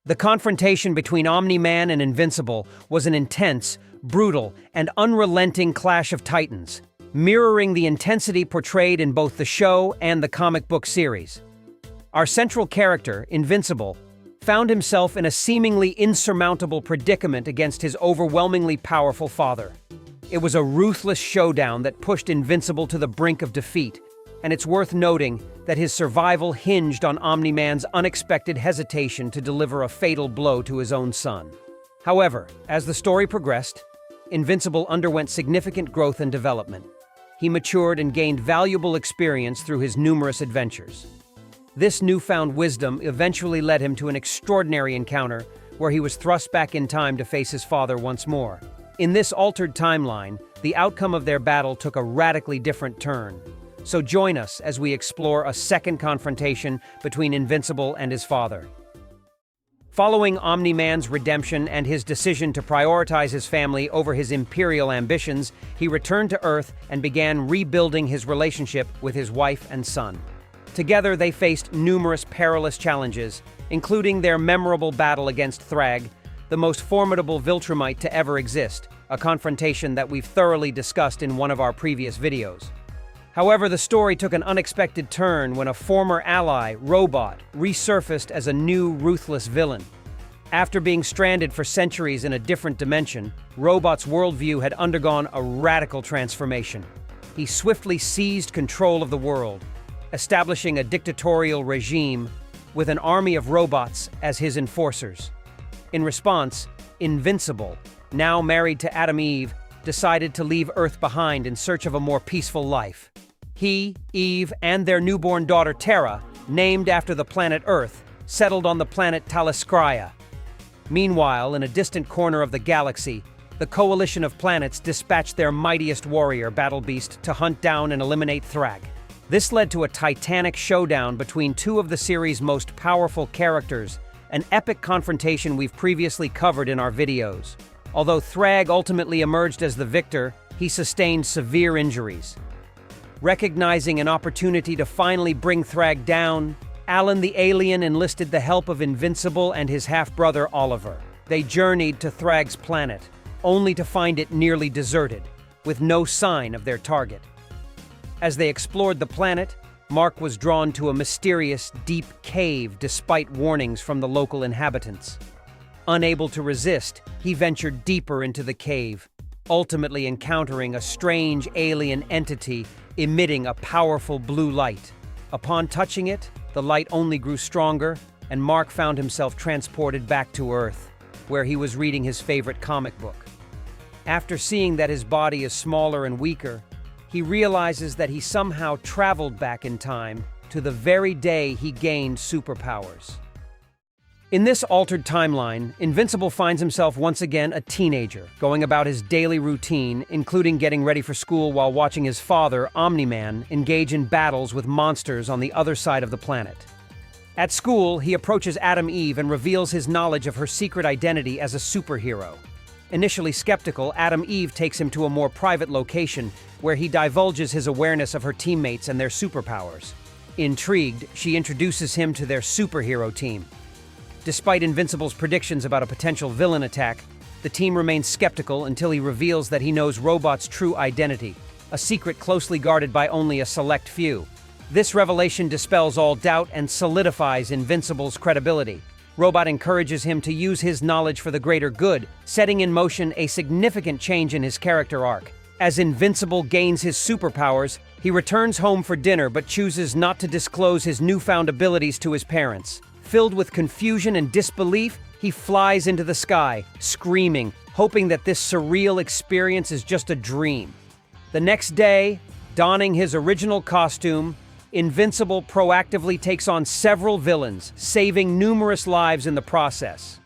The confrontation between Omni-Man and Invincible was an intense, brutal, and unrelenting clash of titans, mirroring the intensity portrayed in both the show and the comic book series. Our central character, Invincible, found himself in a seemingly insurmountable predicament against his overwhelmingly powerful father. It was a ruthless showdown that pushed Invincible to the brink of defeat, and it's worth noting that his survival hinged on Omni-Man's unexpected hesitation to deliver a fatal blow to his own son. However, as the story progressed, Invincible underwent significant growth and development. He matured and gained valuable experience through his numerous adventures. This newfound wisdom eventually led him to an extraordinary encounter where he was thrust back in time to face his father once more. In this altered timeline, the outcome of their battle took a radically different turn. So join us as we explore a second confrontation between Invincible and his father. Following Omni-Man's redemption and his decision to prioritize his family over his imperial ambitions, he returned to Earth and began rebuilding his relationship with his wife and son. Together, they faced numerous perilous challenges, including their memorable battle against Thrag, the most formidable Viltrumite to ever exist, a confrontation that we've thoroughly discussed in one of our previous videos. However, the story took an unexpected turn when a former ally, Robot, resurfaced as a new, ruthless villain. After being stranded for centuries in a different dimension, Robot's worldview had undergone a radical transformation. He swiftly seized control of the world, establishing a dictatorial regime with an army of robots as his enforcers. In response, Invincible, now married to Adam Eve, decided to leave Earth behind in search of a more peaceful life. He, Eve, and their newborn daughter Terra, named after the planet Earth, settled on the planet Taliskria. Meanwhile, in a distant corner of the galaxy, the coalition of planets dispatched their mightiest warrior, Battle Beast, to hunt down and eliminate Thrag. This led to a titanic showdown between two of the series' most powerful characters, an epic confrontation we've previously covered in our videos. Although Thrag ultimately emerged as the victor, he sustained severe injuries. Recognizing an opportunity to finally bring Thrag down, Alan the alien enlisted the help of Invincible and his half-brother Oliver. They journeyed to Thrag's planet, only to find it nearly deserted, with no sign of their target. As they explored the planet, Mark was drawn to a mysterious, deep cave despite warnings from the local inhabitants. Unable to resist, he ventured deeper into the cave, ultimately encountering a strange alien entity emitting a powerful blue light. Upon touching it, the light only grew stronger, and Mark found himself transported back to Earth, where he was reading his favorite comic book. After seeing that his body is smaller and weaker, he realizes that he somehow traveled back in time to the very day he gained superpowers. In this altered timeline, Invincible finds himself once again a teenager, going about his daily routine, including getting ready for school while watching his father, Omni-Man, engage in battles with monsters on the other side of the planet. At school, he approaches Adam Eve and reveals his knowledge of her secret identity as a superhero. Initially skeptical, Adam Eve takes him to a more private location where he divulges his awareness of her teammates and their superpowers. Intrigued, she introduces him to their superhero team. Despite Invincible's predictions about a potential villain attack, the team remains skeptical until he reveals that he knows Robot's true identity, a secret closely guarded by only a select few. This revelation dispels all doubt and solidifies Invincible's credibility. Robot encourages him to use his knowledge for the greater good, setting in motion a significant change in his character arc. As Invincible gains his superpowers, he returns home for dinner but chooses not to disclose his newfound abilities to his parents. Filled with confusion and disbelief, he flies into the sky, screaming, hoping that this surreal experience is just a dream. The next day, donning his original costume, Invincible proactively takes on several villains, saving numerous lives in the process.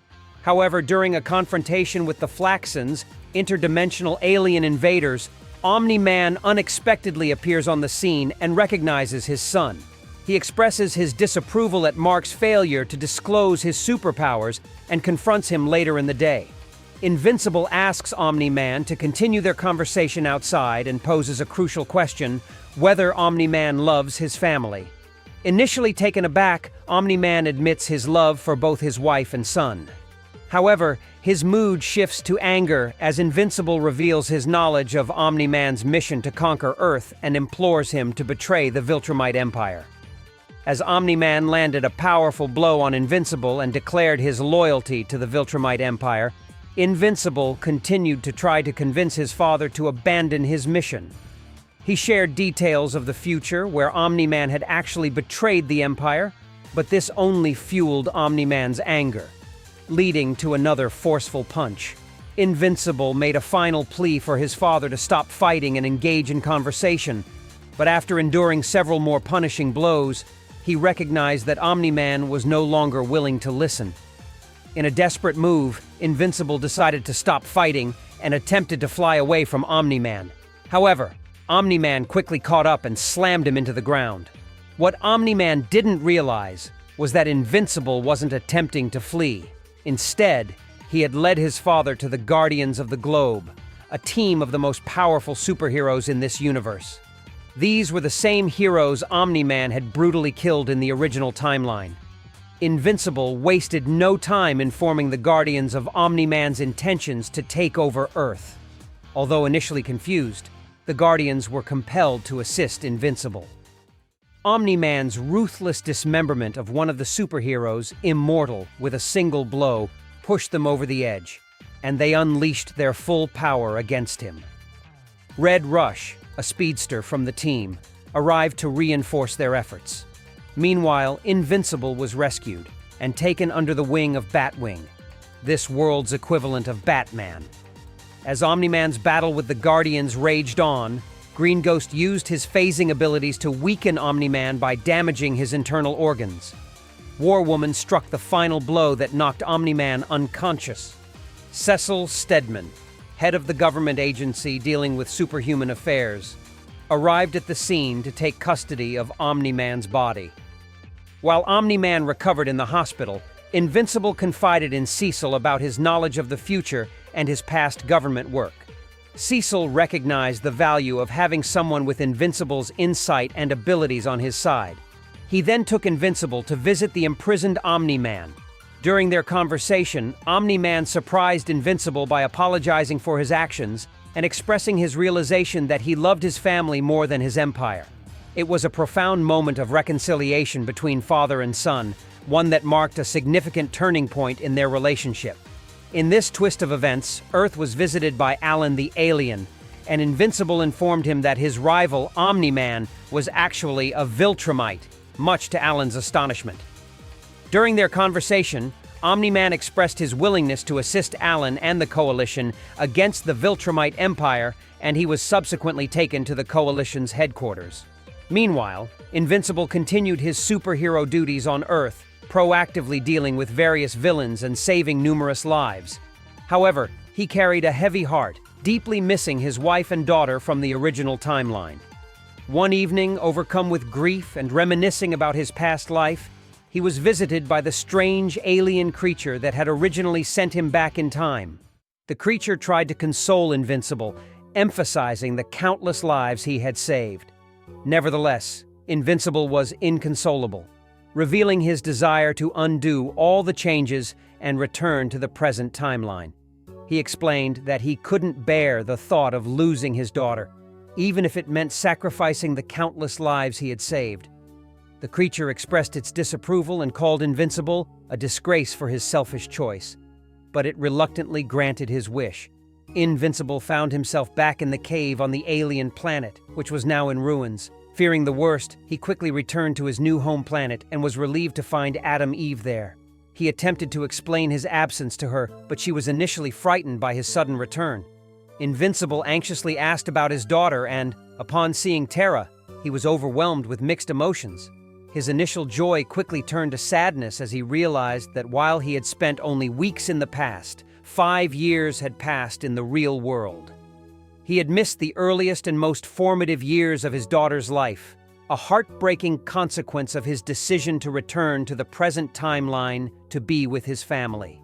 However, during a confrontation with the Flaxons, interdimensional alien invaders, Omni-Man unexpectedly appears on the scene and recognizes his son. He expresses his disapproval at Mark's failure to disclose his superpowers and confronts him later in the day. Invincible asks Omni-Man to continue their conversation outside and poses a crucial question: whether Omni-Man loves his family. Initially taken aback, Omni-Man admits his love for both his wife and son. However, his mood shifts to anger as Invincible reveals his knowledge of Omni-Man's mission to conquer Earth and implores him to betray the Viltrumite Empire. As Omni-Man landed a powerful blow on Invincible and declared his loyalty to the Viltrumite Empire, Invincible continued to try to convince his father to abandon his mission. He shared details of the future where Omni-Man had actually betrayed the Empire, but this only fueled Omni-Man's anger, leading to another forceful punch. Invincible made a final plea for his father to stop fighting and engage in conversation, but after enduring several more punishing blows, he recognized that Omni-Man was no longer willing to listen. In a desperate move, Invincible decided to stop fighting and attempted to fly away from Omni-Man. However, Omni-Man quickly caught up and slammed him into the ground. What Omni-Man didn't realize was that Invincible wasn't attempting to flee. Instead, he had led his father to the Guardians of the Globe, a team of the most powerful superheroes in this universe. These were the same heroes Omni-Man had brutally killed in the original timeline. Invincible wasted no time informing the Guardians of Omni-Man's intentions to take over Earth. Although initially confused, the Guardians were compelled to assist Invincible. Omni-Man's ruthless dismemberment of one of the superheroes, Immortal, with a single blow, pushed them over the edge, and they unleashed their full power against him. Red Rush, a speedster from the team, arrived to reinforce their efforts. Meanwhile, Invincible was rescued and taken under the wing of Batwing, this world's equivalent of Batman. As Omni-Man's battle with the Guardians raged on, Green Ghost used his phasing abilities to weaken Omni-Man by damaging his internal organs. War Woman struck the final blow that knocked Omni-Man unconscious. Cecil Stedman, head of the government agency dealing with superhuman affairs, arrived at the scene to take custody of Omni-Man's body. While Omni-Man recovered in the hospital, Invincible confided in Cecil about his knowledge of the future and his past government work. Cecil recognized the value of having someone with Invincible's insight and abilities on his side. He then took Invincible to visit the imprisoned Omni-Man. During their conversation, Omni-Man surprised Invincible by apologizing for his actions and expressing his realization that he loved his family more than his empire. It was a profound moment of reconciliation between father and son, one that marked a significant turning point in their relationship. In this twist of events, Earth was visited by Alan the Alien, and Invincible informed him that his rival, Omni-Man, was actually a Viltrumite, much to Alan's astonishment. During their conversation, Omni-Man expressed his willingness to assist Alan and the Coalition against the Viltrumite Empire, and he was subsequently taken to the Coalition's headquarters. Meanwhile, Invincible continued his superhero duties on Earth, proactively dealing with various villains and saving numerous lives. However, he carried a heavy heart, deeply missing his wife and daughter from the original timeline. One evening, overcome with grief and reminiscing about his past life, he was visited by the strange alien creature that had originally sent him back in time. The creature tried to console Invincible, emphasizing the countless lives he had saved. Nevertheless, Invincible was inconsolable, revealing his desire to undo all the changes and return to the present timeline. He explained that he couldn't bear the thought of losing his daughter, even if it meant sacrificing the countless lives he had saved. The creature expressed its disapproval and called Invincible a disgrace for his selfish choice, but it reluctantly granted his wish. Invincible found himself back in the cave on the alien planet, which was now in ruins. Fearing the worst, he quickly returned to his new home planet and was relieved to find Adam Eve there. He attempted to explain his absence to her, but she was initially frightened by his sudden return. Invincible anxiously asked about his daughter and, upon seeing Tara, he was overwhelmed with mixed emotions. His initial joy quickly turned to sadness as he realized that while he had spent only weeks in the past, 5 years had passed in the real world. He had missed the earliest and most formative years of his daughter's life, a heartbreaking consequence of his decision to return to the present timeline to be with his family.